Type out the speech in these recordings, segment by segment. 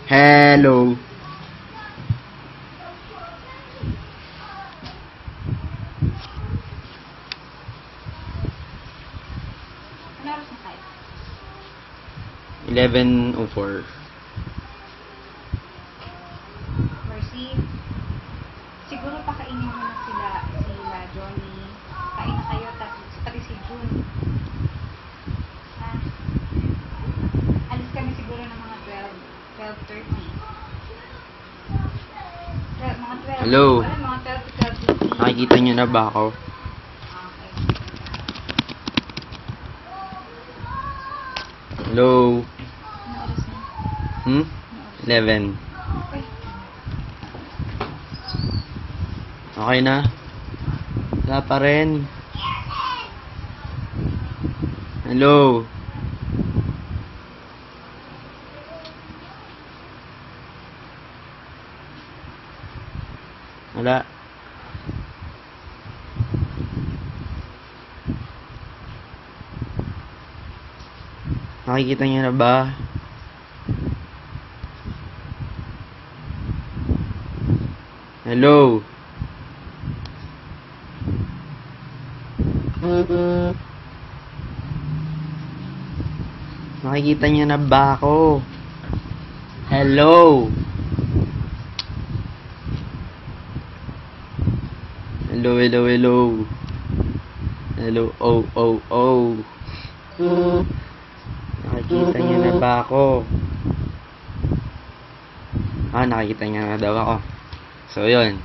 Hello. Ano oras na tayo? 11:04. Mercy, siguro pakainin mo na sila Johnny. Kain na kayo, pati si June. Ha? Alis kami siguro ng mga 12:30. Mga 12. Hello? Mga 12 to 12:15. Nakikita niyo na ba ako? Okay. Hello? Ano oras na? Hmm? 11. Uy, Okay na? Wala pa rin. Hello? Wala. Nakikita niyo na ba? Hello? Nakikita niyo na ba ako? Hello? Hello, hello, hello. Hello, oh, oh, oh. Nakikita niyo na ba ako? Nakikita niyo na daw ako. So, yun.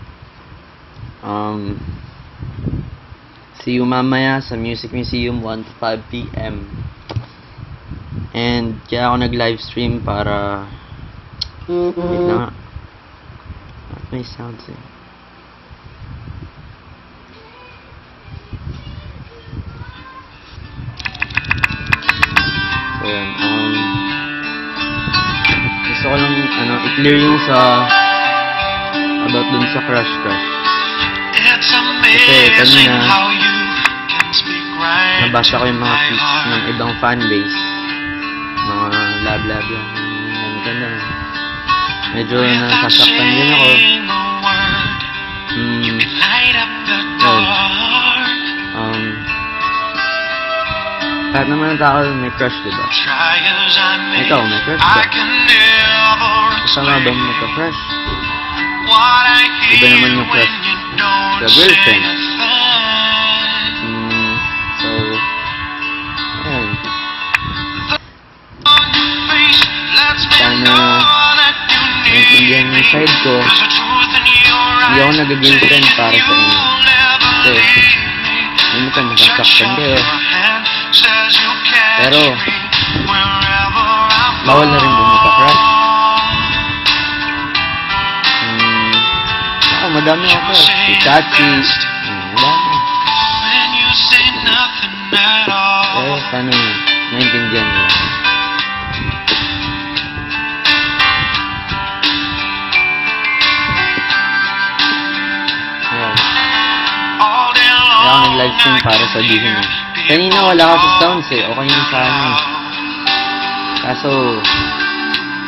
See you mamaya sa Music Museum 1 to 5 p.m. And kaya ako nag-livestream para wait lang nga. What may sound eh? So yun, gusto ko lang i-clear yung sa about dun sa crush. Kasi kanina nabasa ko yung mga tweets ng ibang fanbase, mga bla ganda. Medyo nasasaktan din ako. Kahit naman ang tao may crush, diba? Ikaw, may crush ka? Kasama ba mo magka-crush? Iba naman yung crush sa girlfriend. So, ayan. Sana naintindihan yung side ko. Hindi ako nag-girlfriend para sa inyo. Kasi, minsan masasaktan kayo. Pero, bawal na rin ba magka-crush? Madami ako. Si Chachi. Madami. Pero sana naintindihan nyo. Ayan. Kaya ako nag-livestream para sabihin mo. Kanina wala ka sa sounds eh. Okay yung sa ano. Kaso,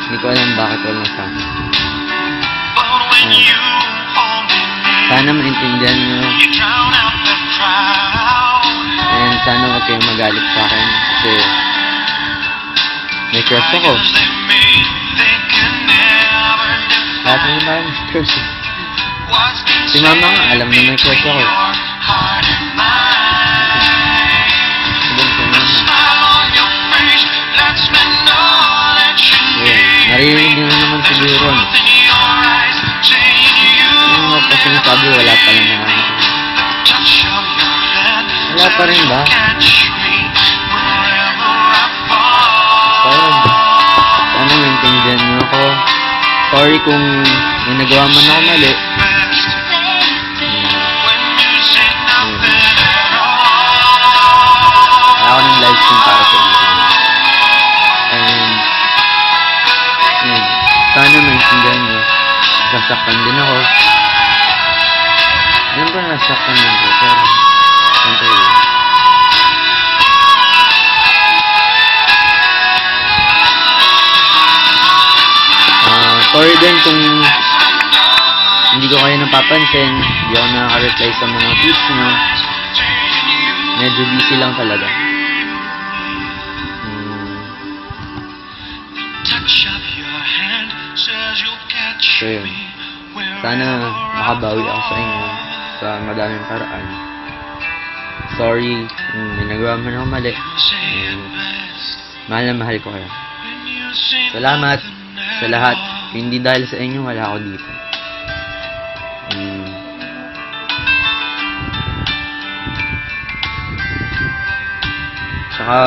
hindi ko alam bakit walang sounds. Ayan. Sana maintindihan nyo. And sana huwag kayong magalit sa akin. Kasi may crush ako. Lahat na yung may crush. Si mama nga, alam na may crush ako. Naririnig nyo naman siguro. Kasi nasabi wala pa rin naman. Wala pa rin ba? Sana maintindihan nyo ako. Sorry kung may nagawa man ako mali. Kaya ako ng livestream para sa inyo. And sana maintindihan nyo. Sasaktan din ako. Alam ko na nasaktan din ko, pero siyempre yun. Sorry din kung hindi ko kayo napapansin, hindi ako nakaka-reply sa mga tweets nyo. Medyo busy lang talaga. So yun. Sana makabawi ako sa inyo sa madaming paraan. Sorry kung may nagawa man ako mali. Mahal na mahal ko kayo. Salamat sa lahat. Hindi dahil sa inyo, wala ako dito. Tsaka,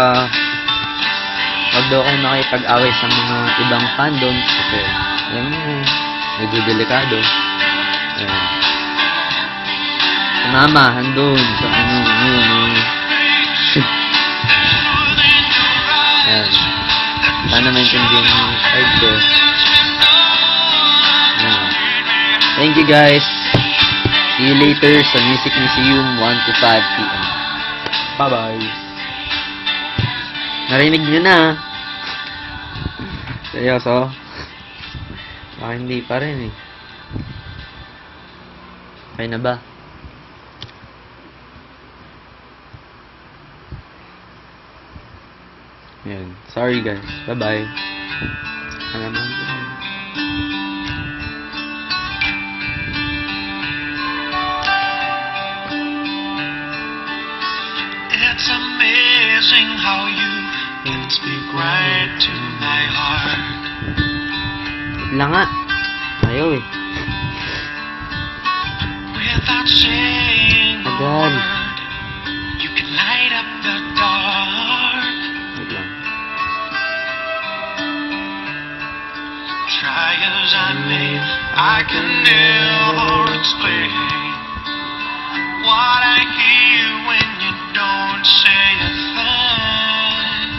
wag daw kayo makipag-away sa mga ibang fandoms kasi, alam mo, medyo delikado. Ayan. Mama, handun sa ano. Ayan. Sana maintindihan mo yung side ko. Ayan. Thank you guys. See you later sa Music Museum 1 to 5 p.m. Bye-bye. Narinig nyo na. Seryoso? Baka hindi pa rin eh. Okay na ba? Yan. Sorry guys. Bye-bye. Alam mo. It's amazing how you can speak right to my heart. Wala nga. Ayaw eh. Without saying a Agad. word, you can light up the dark. Wait lang. Try as I may, I can never explain what I hear when you don't say a thing.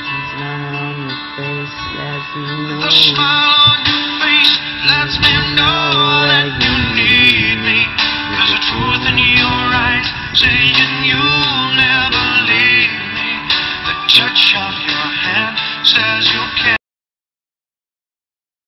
The smile on your face lets me know. The smile on your face lets me know that you need me. There's a truth in your eyes saying